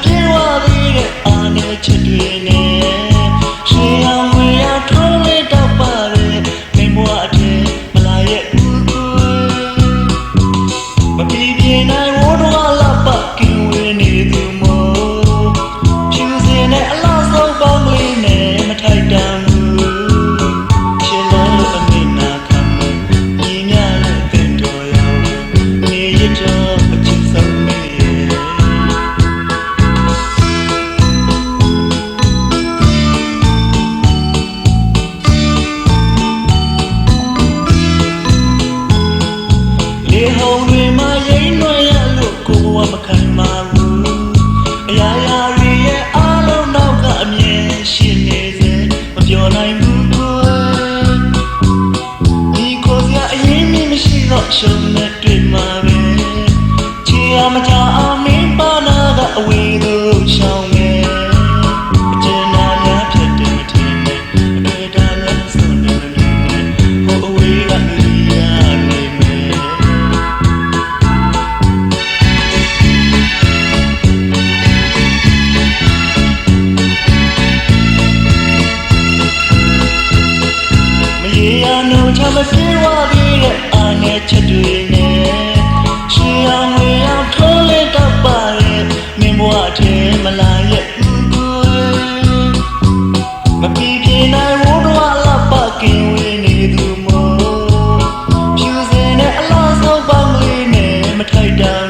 ပြေဝသေးတဲ့အာနဲ့ချက်တွေနဲ့ရှေးအောင်ဝေးအောင်ထုံးလေးတော့ပါတယ်မိမွားအထင်မလာရဲ့ဦးကိုမပြေပြေနိုင်ဝတော်လာပါကင်ဝေးနေသူမို့ဖြူစင်နဲ့အလားဆုံးပေါင်းလေးနဲ့မထိုက်တန်ရှုံးနဲ့တွေ့မှာပဲချီအောင်မချအောင်မင်းပါနာကအဝေးသို့ရှောင်းမယ်အကျဉ်းနာများဖြစ်တယ်မထင်နဲ့အတွေ့အတာများစွန့်နေမမြင်နဲ့ဟိုအဝေးကနေရနေမယ်မရေရနိုးချမပြေဝသေးတဲ့အာနဲ့ချက်တွေနဲ့ရှေးအောင်ဝေးအောင်ထုံးလေးတော့ပါရဲ့မင်းဘွားအထင်မလာရဲ့ဦးကိုမပြေပြေနိုင်ဝတော်လာပါကင်ဝေးနေသူမို့ဖြူစင်နဲ့အလားဆုံးပေါင်းလေးနဲ့မထိုက်တန်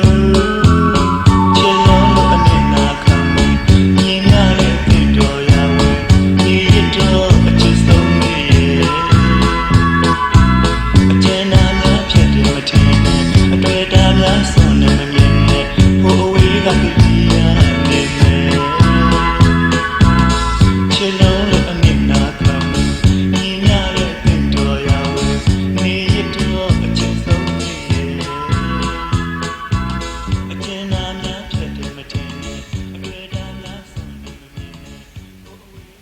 ချစ်လုံးလို့အနေနာခံမြင်ရတဲ့ပြတော်ရဝေးဒီရတော့အချစ်ဆုံးရဲ့အကျဉ်းနာများဖြစ်တယ်မထင်နဲ့အတွေ့အတာများစွန့်နေမမြင်နဲ့ဟိုအဝေးကသူကြီးရနေမယ်ချစ်လုံးလို့အမြင်နာခံမြင်ရတဲ့ပြတော်ရဝေးနေရတော့အချစ်ဆုံးရဲ့အကျဉ်းနာများဖြစ်တယ်မထင်နဲ့အတွေ့အတာများစွန့်နေမမြင်နဲ့ဟိုအဝေး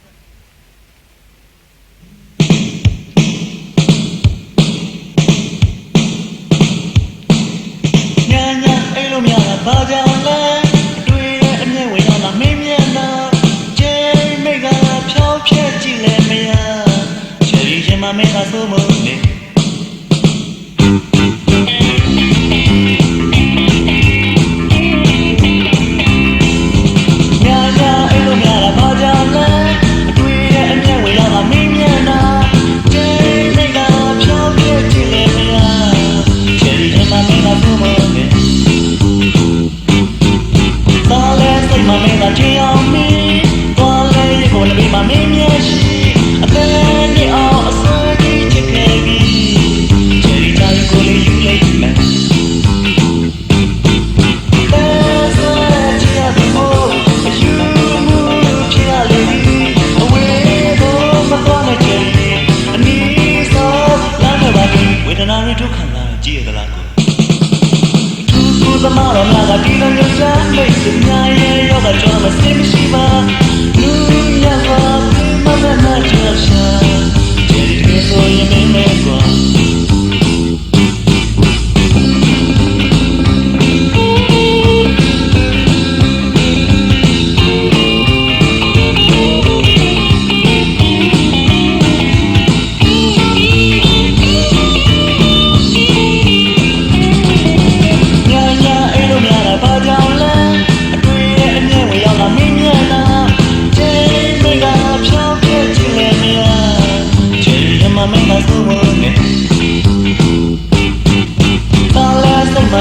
ဘာကြောင့်လဲအတွေ့တဲ့အမြဲဝင်လာမင်းမျက်နှာကျဲမိတ်ကဖြောင်းဖြက်ကြည့်လဲမရချယ်ရီချင်မမင်းကဆိုမနေသမတော်များကဒီလိုမျိုးချမ်းမိတ်ဆွေများရဲ့ရောဂါကြောင့်မစင်မရှိပါလူရပါမမမချာရှာဒီလိုဆိုရင်မင်းနဲ့ကွာ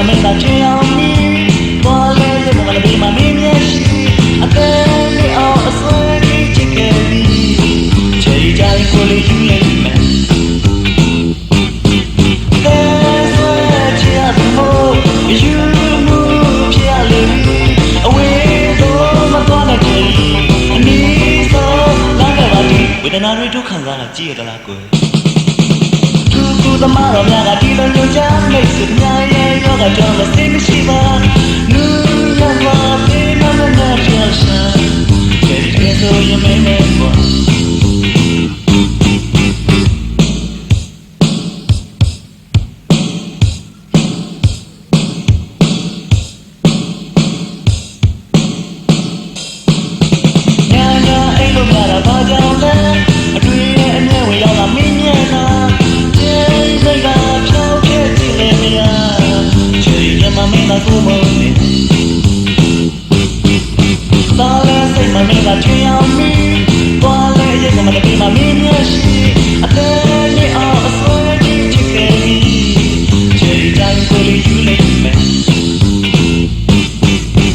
မင်းကချင်အောင်မီသွားလဲရမမလေးမမင်းမျက်ရှိအသေးလေးအောင်အစွဲကြီးချစ်ခဲ့ပြီချေကြိုင်ကိုလေးယူလိုက်မယ်တဲ့ဆွဲချရဖို့ယူမှုဖြစ်ရလေအဝေးတော့မသွားနိုင်ချင်အနည်းဆုံးလာခဲ့ပါဒီဝေဒနာတွေဒုက္ခခံစားတာကြည့်ရသလားကိုသမတော်များကဒီလိုမျိုးချမ်းမိတ်ဆွေများရဲ့ရောဂါကြောင့်မစင်မရှိပါလူရပါပေးမမနဲ့ပြောရှာကြည့်တယ်ဆိုရင်မင်းနဲ့ပေါ့ ထင်အောင်မီသွားလဲရဲ့ကမတပြေမှာမင်းမျက်ရှိအသေးလေးအောင်အစွဲကြီးချစ်ခဲ့ပြီချေတိုင်းကိုလေးယူလိုက်မယ်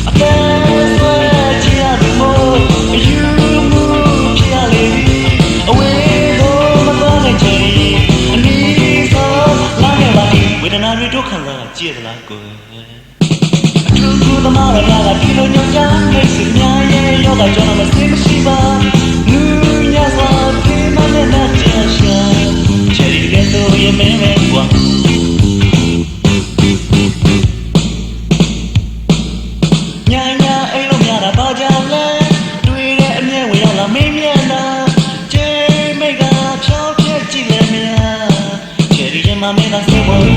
အသေးစွဲချရပြီမို့ယူမှုဖြစ်ရလေအဝေးကိုမသွားနိုင်ချင်အနည်းဆုံးလာခဲ့ပါဒီဝေဒနာတွေဒုက္ခလာကြည့်ရလားကိုသူသမားရတာဒီလိုညောင်ချမ်းနေစီများရဲ့ယောဂကြောင့်မသိမရှိပါလူညစွာဒီမနဲ့နဲ့ချာရှာချယ်ရီကတော့ရမင်းပဲကွာညာညာအိမ်လုံးများတာပါကြလဲတွေ့တဲ့အမြဲဝင်ရောက်လာမင်းမျက်နှာကျိမိတ်ကဖြောင်းပြက်ကြည့်လဲများချယ်ရီရဲ့မမင်းကစေဖို့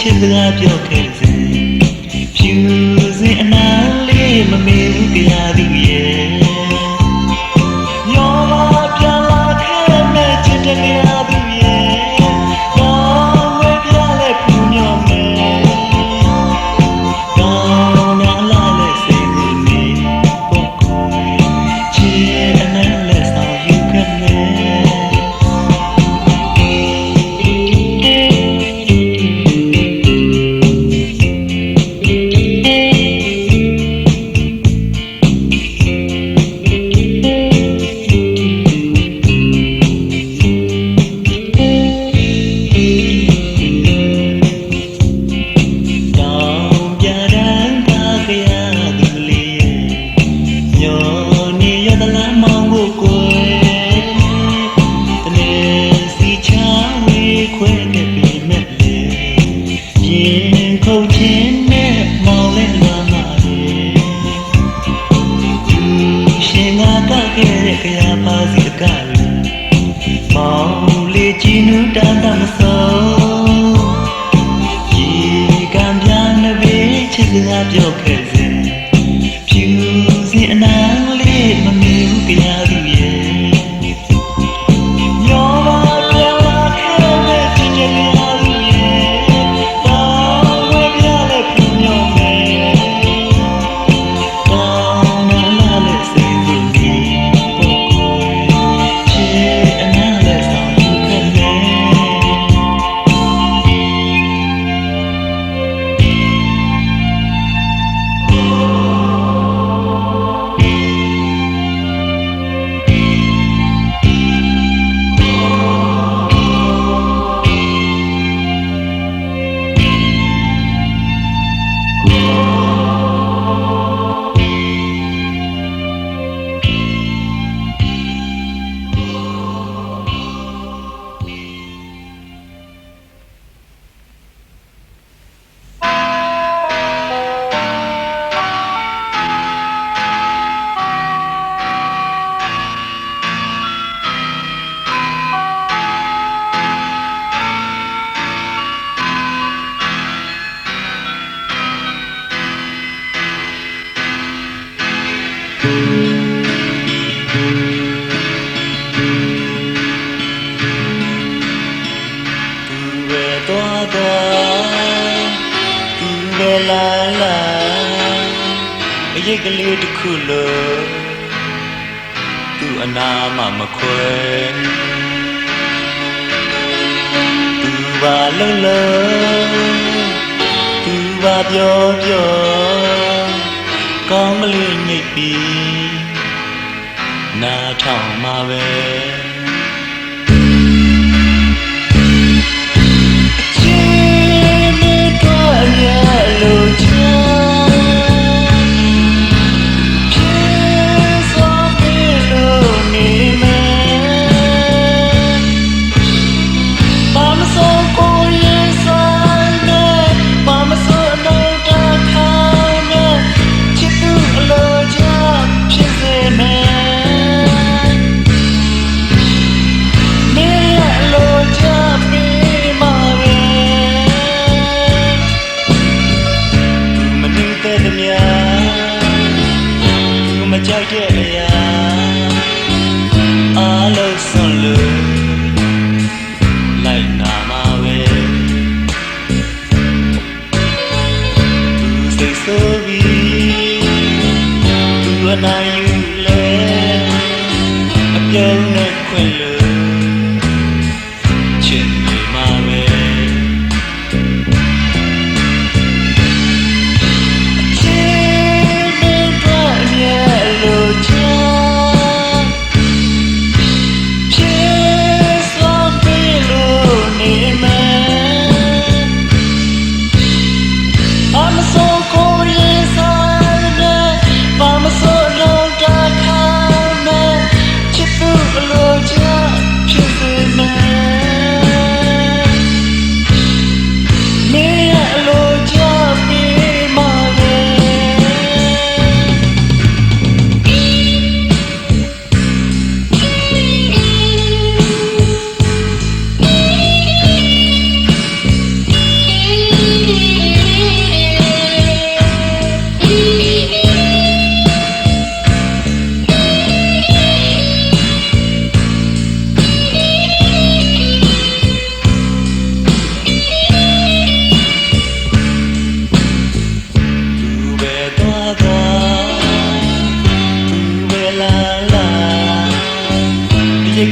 ချစ်စကားပြောခဲ့စေဖြူစင်အနာလေးမမေ့ဘူးကြသူရဲ့ညောလာပြန်လာခဲ့မဲ့ချစ်တဲ့ကြသူရဲ့ကောင်းဝဲပြလဲပူညောမယ်ကောင်းနာလာလဲစိတ်ကိုနေပုတ်ကိုချစ်အနာလဲဆောင်ယူခဲ့မယ်ပြောခဲ့စေဖြူစင်အနာလေးမမေ့ဘူးကြသူရဲ့ညောပါပြန်လာခဲ့တဲ့ချစ်တဲ့ကြသူရဲ့ကောင်းဝဲပြလဲပူညောမယ်ကောင်းနာလာလဲစိတ်ကိုဒီပုတ်ကိုချစ်အနာလဲဆောင်ယူခဲ့မယ် လာလာအရေးကလေးတစ်ခုလို့သူ့အနာမှမခွဲသူပါလုံးလုံးသူပါပြောပြောကောင်းမလေးညစ်ပြီးနားထောင်မှာပဲကြိုက်တဲ့အရာအားလုံးစွန့်လို့လိုက်နာမှာပဲသူစိတ်ဆိုးပြီးသူအနိုင်ယူလဲအပြုံးနဲ့ခွင့်လို့ချစ်နေမှာပဲ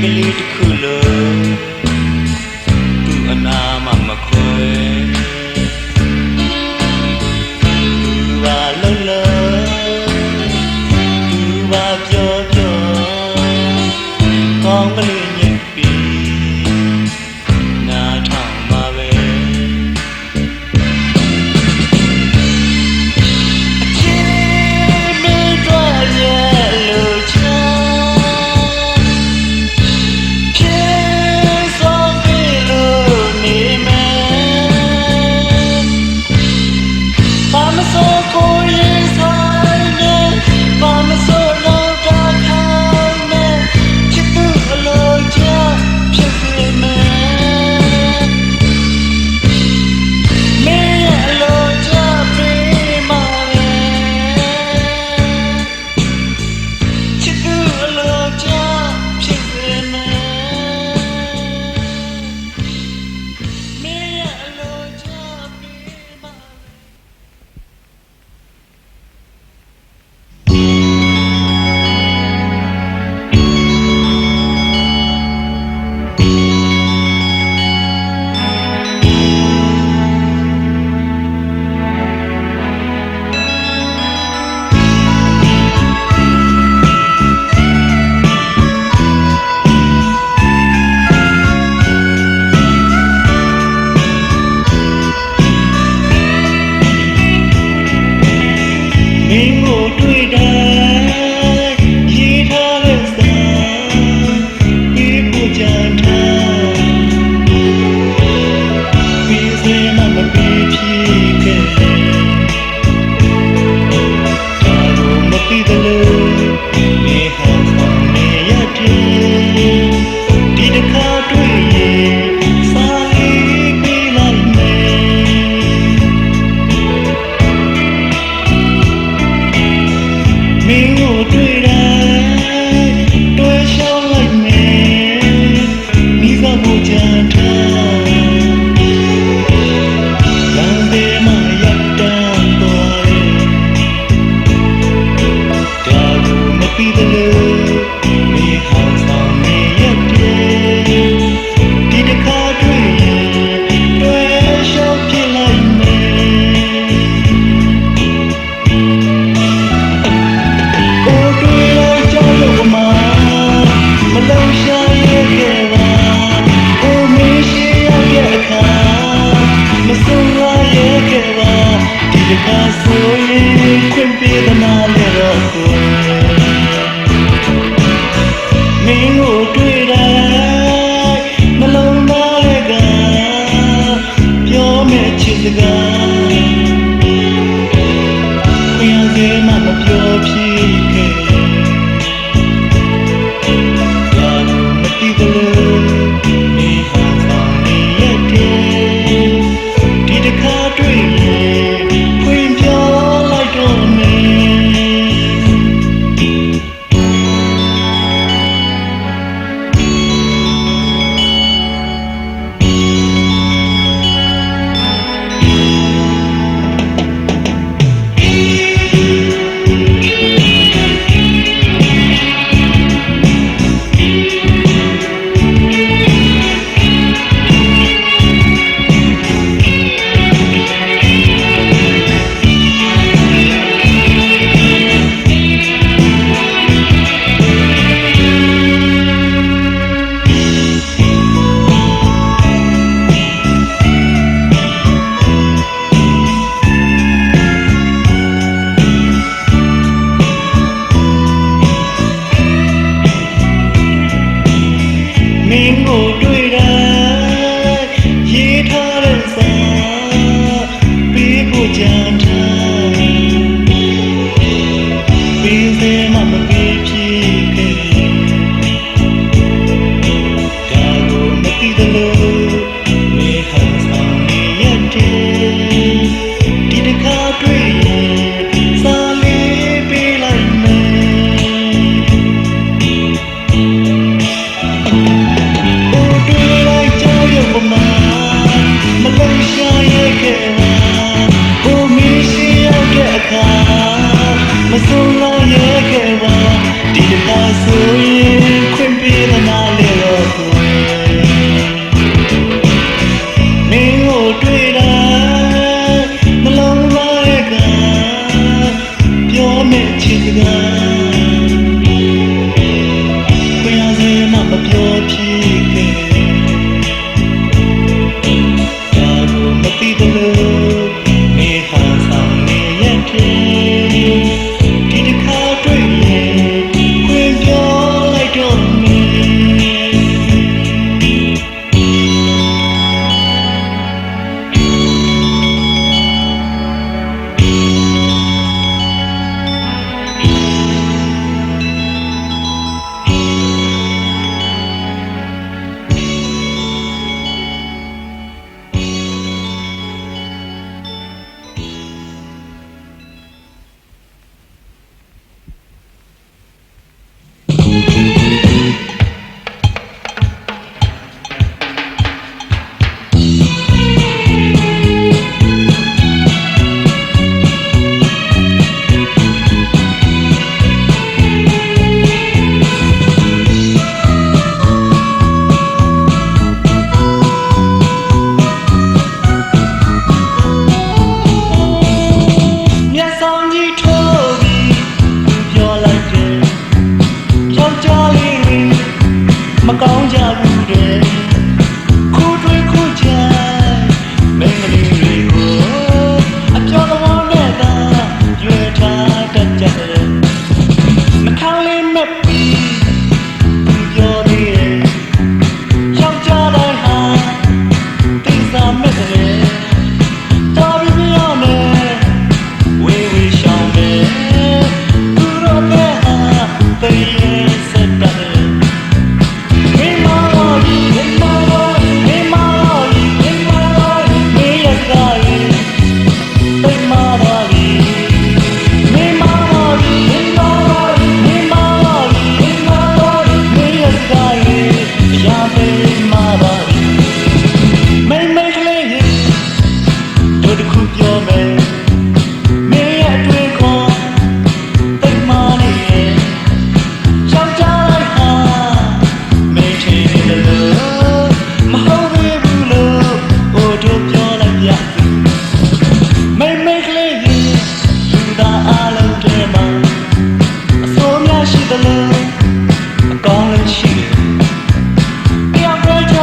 ကလေးတစ်ခုလို့သူ့အနာမှမခွဲသူပါလုံးလုံးသူပါပြောပြောကောင်းကလေးညစ်ပြီးနားထောင်မှာပဲLove them, I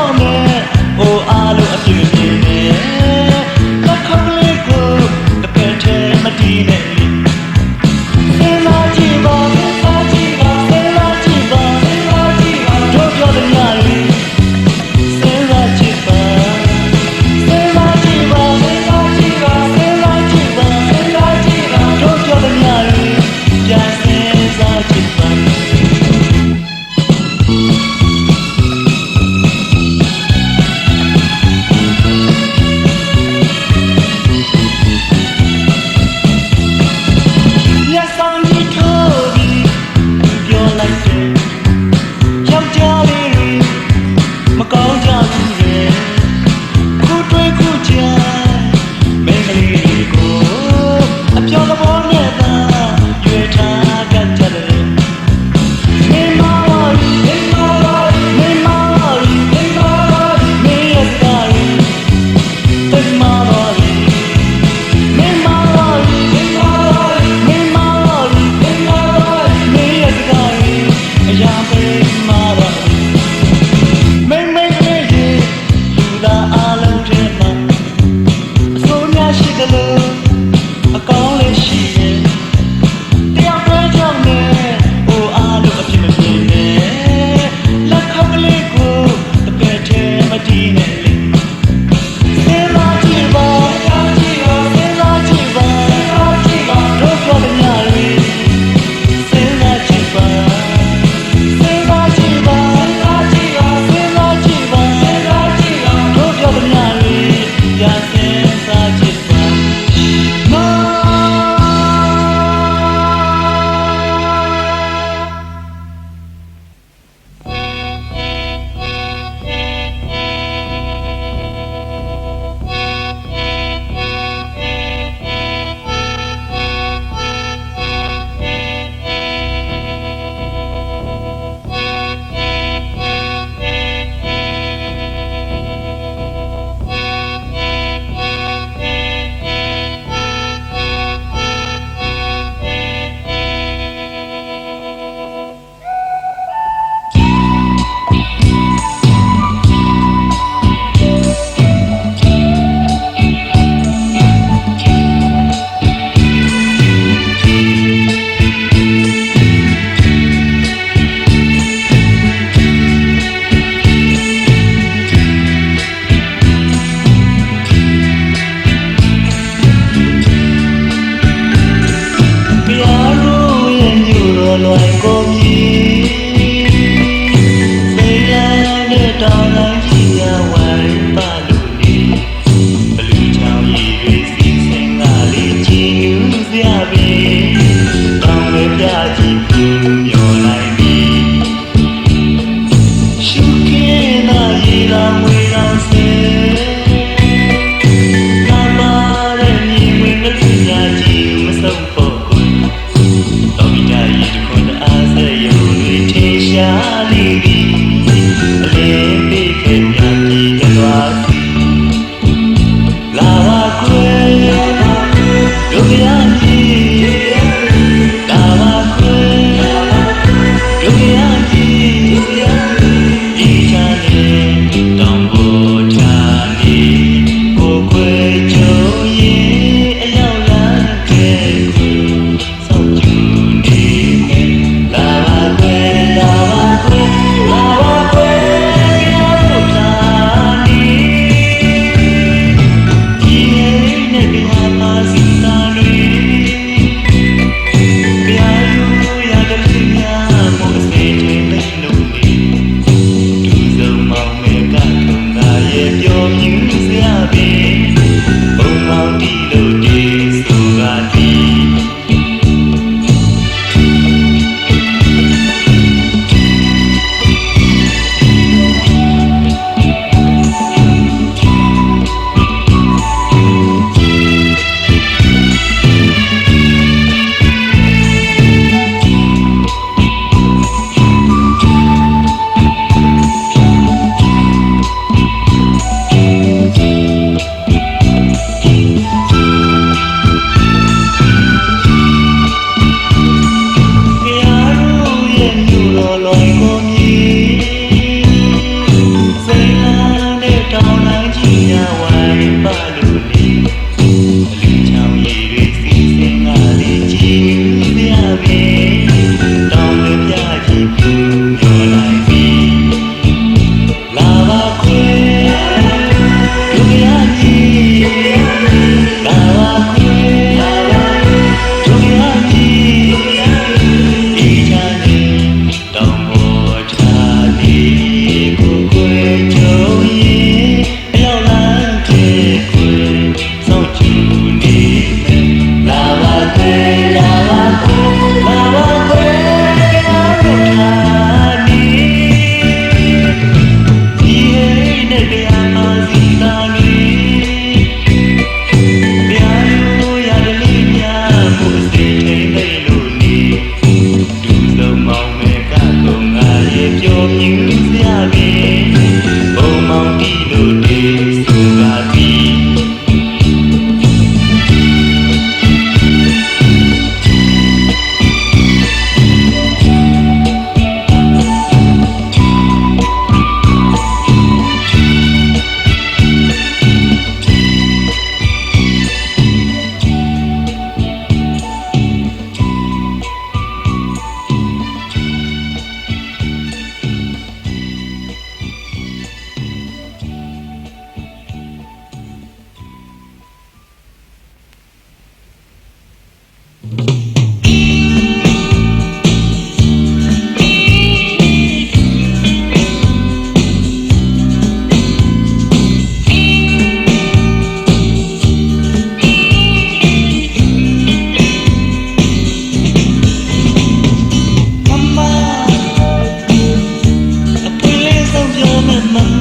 ကြောင့်နဲ့အိုအားလုံးအပြည့်ပြည့်နဲ့လက်ခပ်လေးကိုတစ်ဖက်ထဲမတီးနဲ့စင်လာကြည့်ပါစင်လာကြည့်ပါစင်လာကြည့်ပါစင်လာကြည့်ပါတို့ပြောတဲ့ညလေးစင်လာကြည့်ပါစင်လာကြည့်ပါစင်လာကြည့်ပါစင်လာကြည့်ပါစင်လာကြည့်ပါတို့ပြောတဲ့ညလေးပြန်စင်စားကြည့်ပါလွယ်ကိုမြည်စေရတဲ့တောင်းလိုက်ကြီးရဝိုင်းပါလို့နေဘလူးချောင်းရည်တွေစီစဉ်ကလေးချီယူစရာပဲတောင်းဝဲပြကြည့်ဘူးမျောလိုက်ပြီရှုခင်းနာရီတော်ဝေတော်စေကပါတဲ့ညီဝင်ကလေးညာကြီးမဆုံးဖို့ရှားလေးပြီးအလေးပေးခဲ့ပြန်ပြီးသွားစီ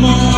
မ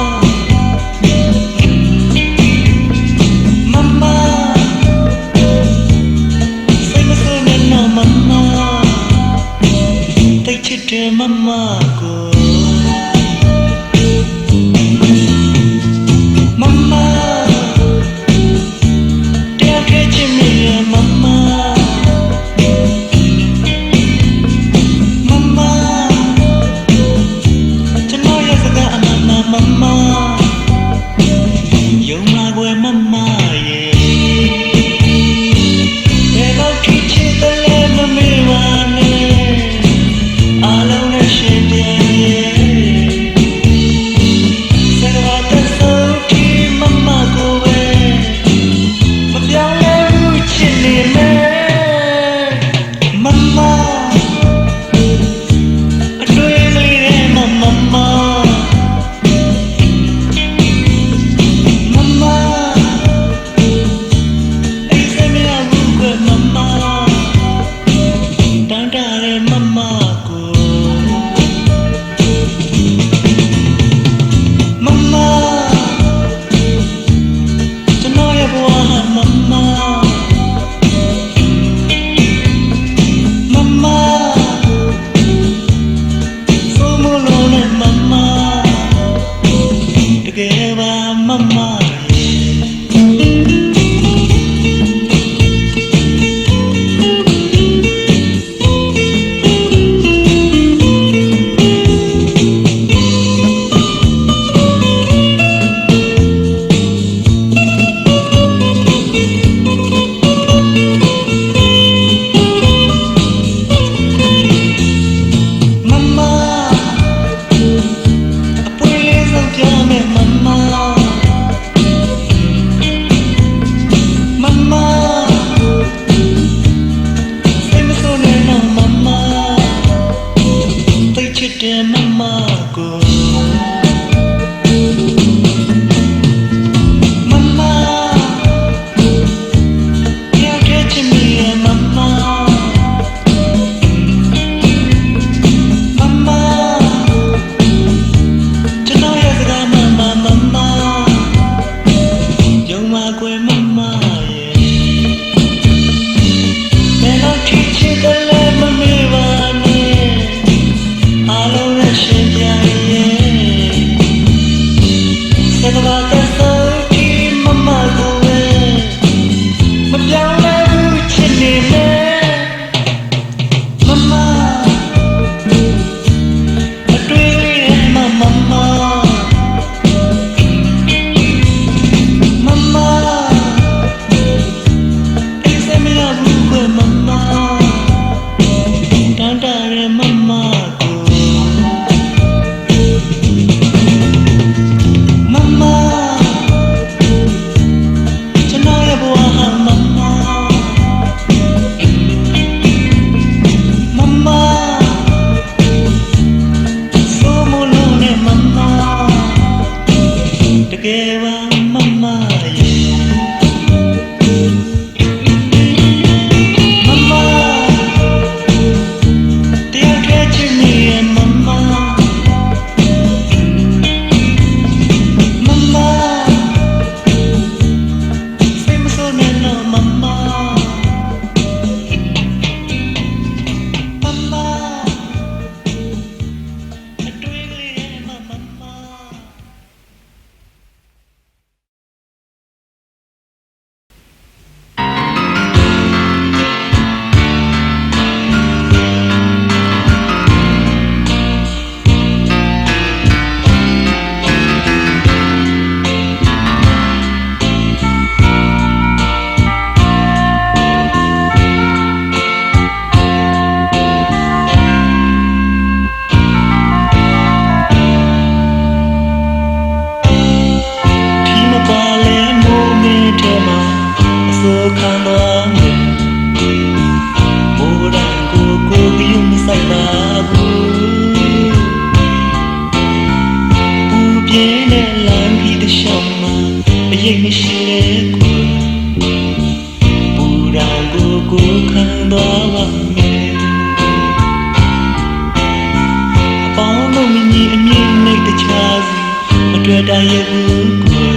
တွေ့တရဘူးကို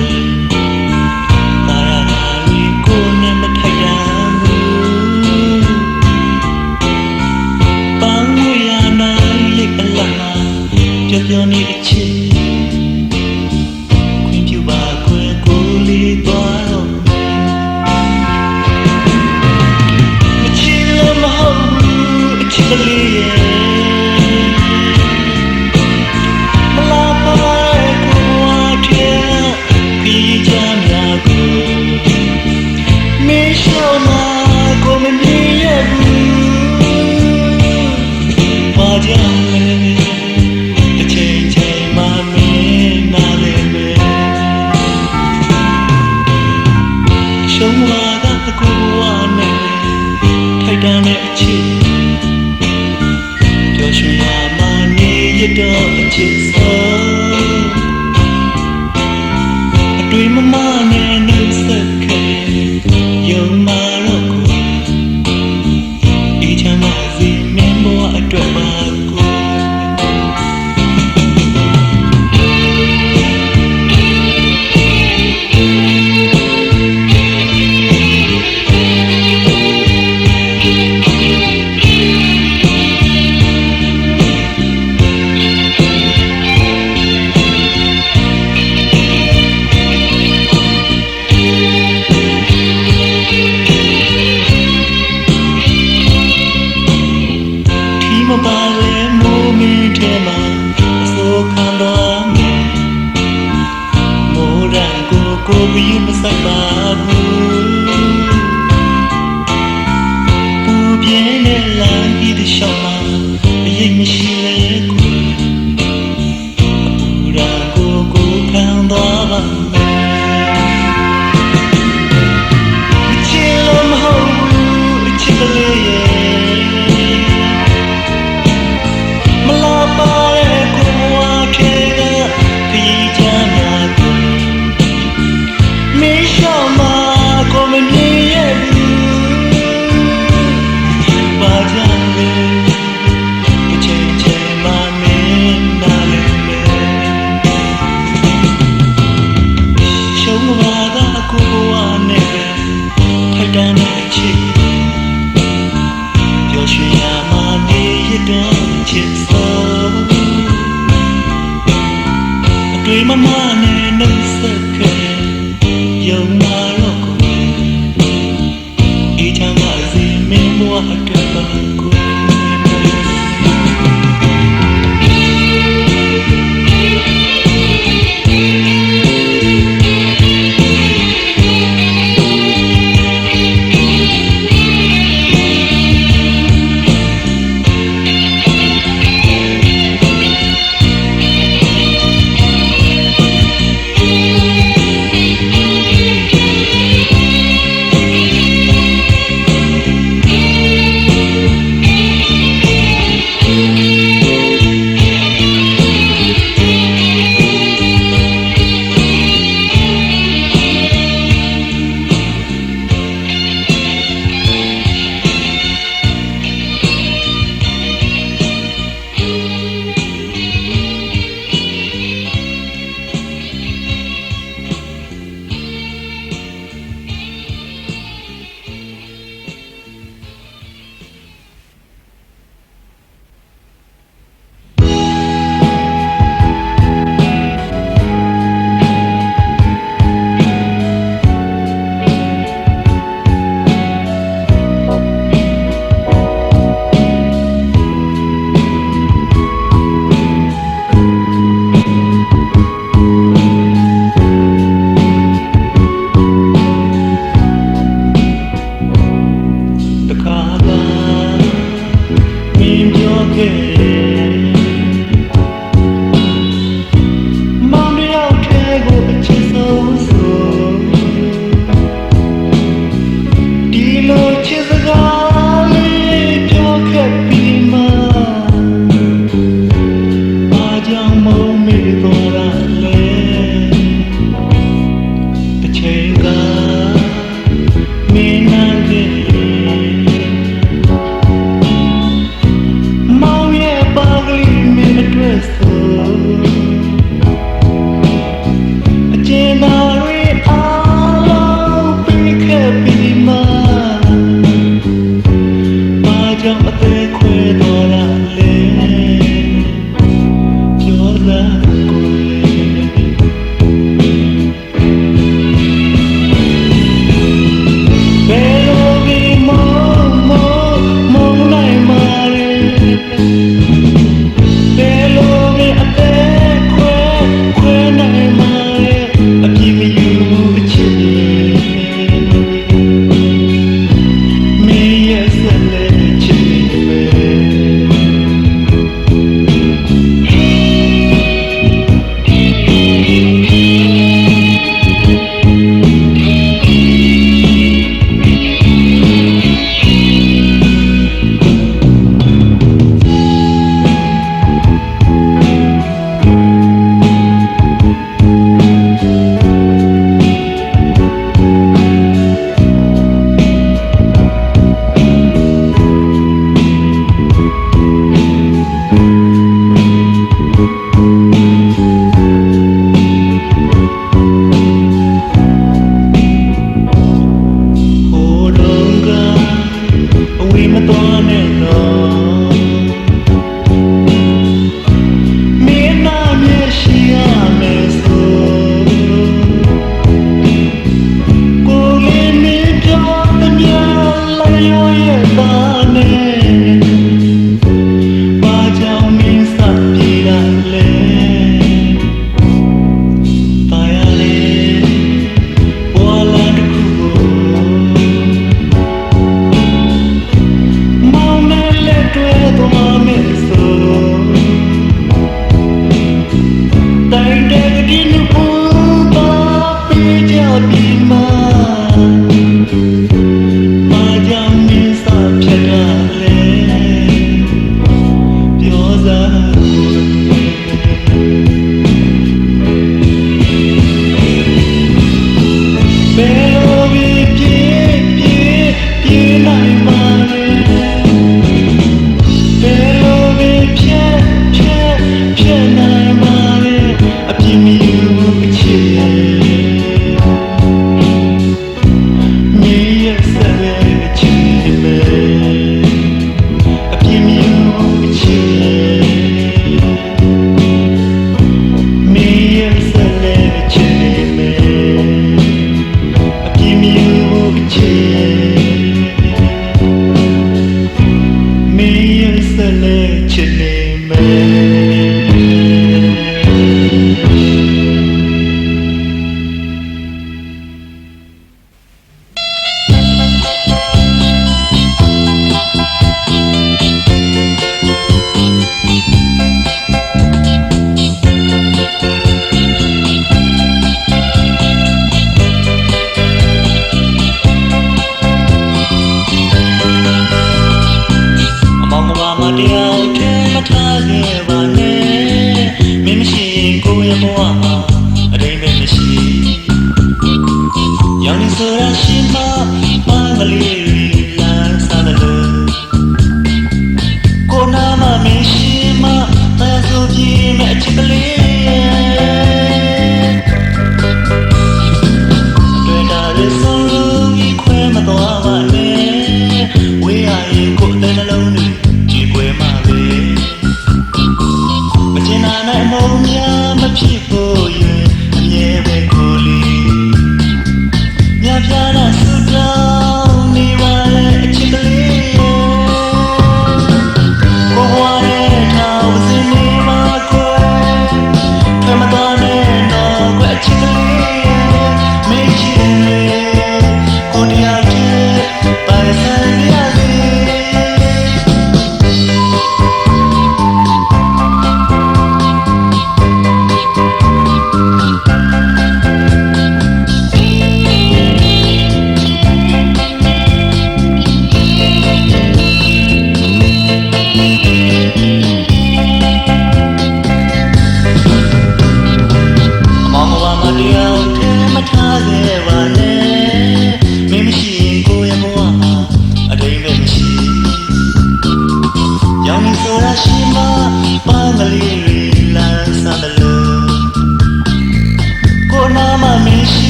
ပါရတာတွေကိုနဲ့မထိုက်တာဘူးပန်းဝရနိုင်လိတ်အလားပြောပြောနေတစ်ချက်ခွင့်ပြုပါခွင့်ကိုလေးသွားတော့မချစ်လို့မဟုတ်ဘူးအချစ်ကလေးရဲ့ရှုံးလာတဲ့ကိုဝါနဲ့ထိုက်တန်တဲ့အချစ်ပျော်ရွှင်ရမှနေရတော့အချစ်ဆုံးအတွေ့မမနဲ့နှုတ်ဆက်ခဲ့ယုံမာတော့ကိုဒီချမ်းသာစီမင်းဘဝအတွက်ပါကိုမပါလဲမိုးမင်းထဲမှာအစိုးခံတော်မယ်မိုးရံကိုပြီးမဆိုင်ပါဘူးပူပြင်းတဲ့လမ်းကြီးတစ်လျှောက်မှာအရေးမရှိလဲကိုပူရံကိုခံတော်ပါမယ်အချစ်လို့မဟုတ်ဘူးအချစ်ကလေးရဲ့Bajan le,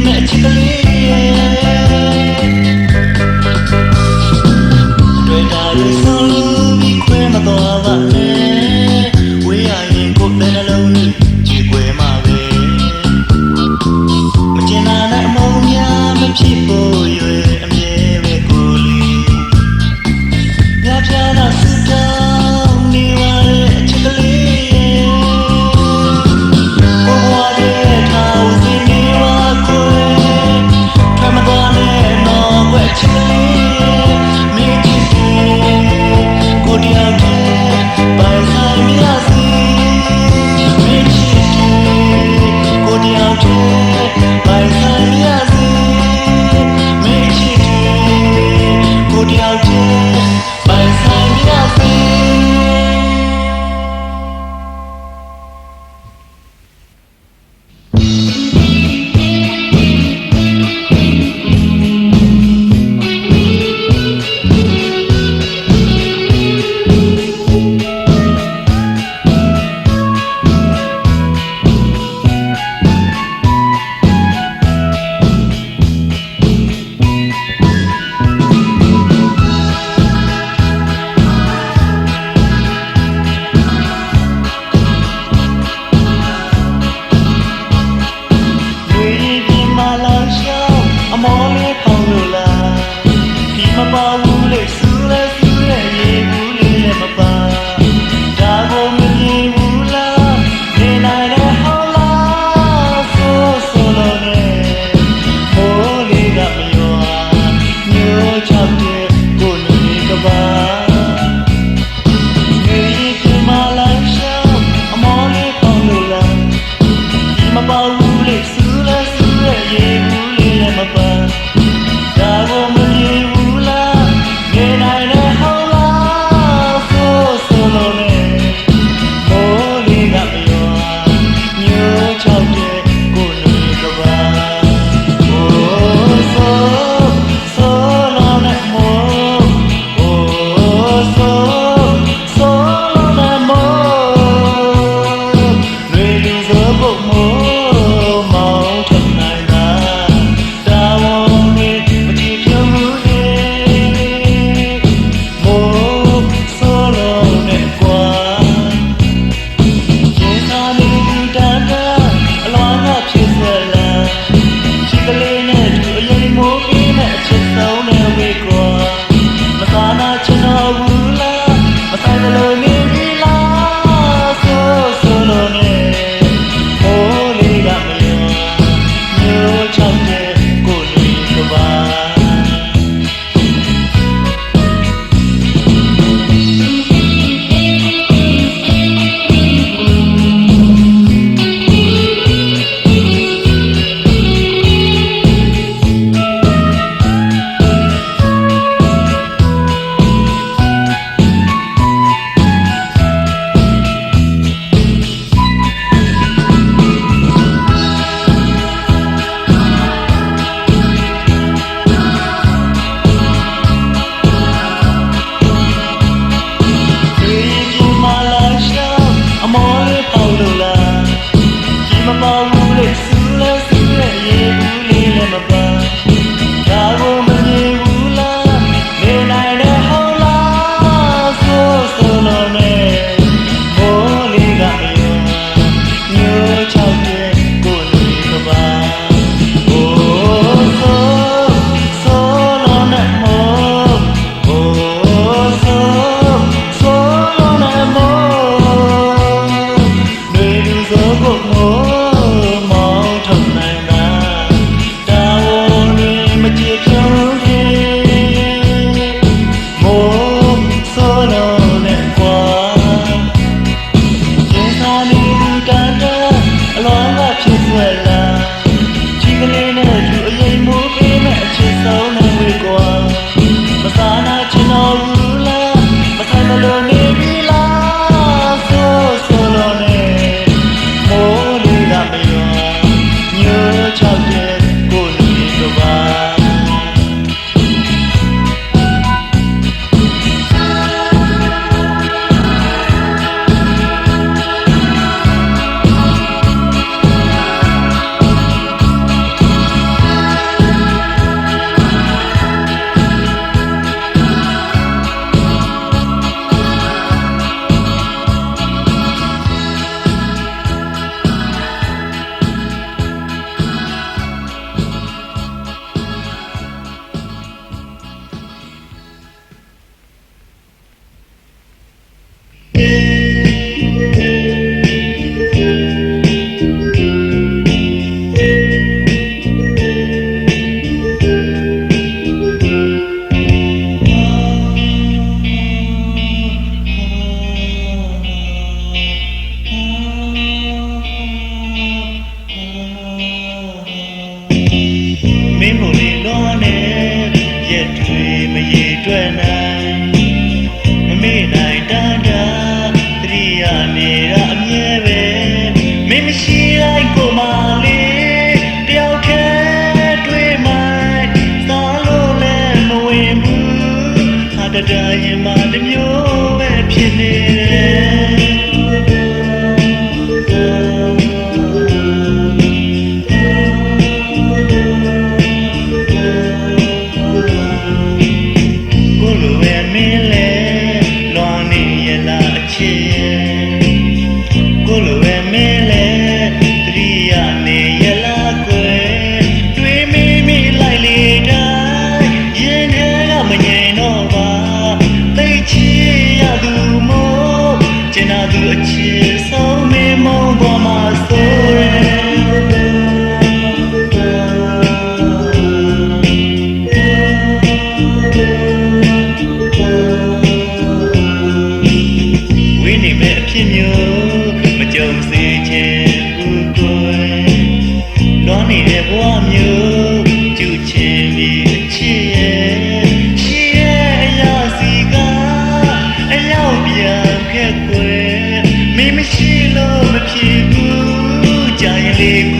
မဲ့အချစ်ကလေးတွေ့တာလို့ဆုံးလို့ပြီးခွဲမသွားပါနဲ့ဝေးရရင်ကိုယ်တဲ့နှလုံးကြီးကြည်ခွဲမှာပဲမကျင်နာတဲ့အမုန်းများမဖြစ်ဖို့ရွယ်အမြဲပဲကိုလေးပြပြနာစုတောင်းနေပါရဲ့အချစ်ကလေးဘဝရဲ့ထားဦးစီနေပါကိုထမသွားနဲ့တော့ဘယ်ချစ်ကလေးမင်းချစ်တယ်ကိုတယောက်တည်းပိုင်ဆိုင်မရစီမင်းချစ်တယ်ကိုတယောက်တည်းပိုင်ဆိုင်မရစီမင်းချစ်တယ်ကိုတယောက်တည်းပိုင်ဆိုင်မရစီ မ တွေ့နိုင်မမေ့နိုင်တန်တာသတိရနေတာအမြဲပဲမင်းမရှိလိုက်ကိုမလေးတယောက်တည်းတွေ့မှစားလို့လည်းမဝင်ဘူးဟာတတရင်မှတစ်မျိုးပဲဖြစ်နေကိုလိုပဲမင်းလဲသတိရနေရလားကွယ်တွေးမိမိလိုက်လေတိုင်းရင်ထဲကမငြိမ်တော့ပါသိချင်ရသူမို့ကျင်နာသူအချစ်ဆုံးမင်းမုန်းပေါ်မှာဆိုရဲဝိနေမဲ့အဖြစ်မျိုးမကြုံစေချင်ဘူးကိုယ်လွန်နေတဲ့ဘဝမျိုးကျူချင်ပြီးအချစ်ရဲ့ရှိရဲ့အရာစီကအရောက်ပြန်ခဲ့ကွယ်မင်းမရှိလို့မဖြစ်ဘူးကြာရင်လေး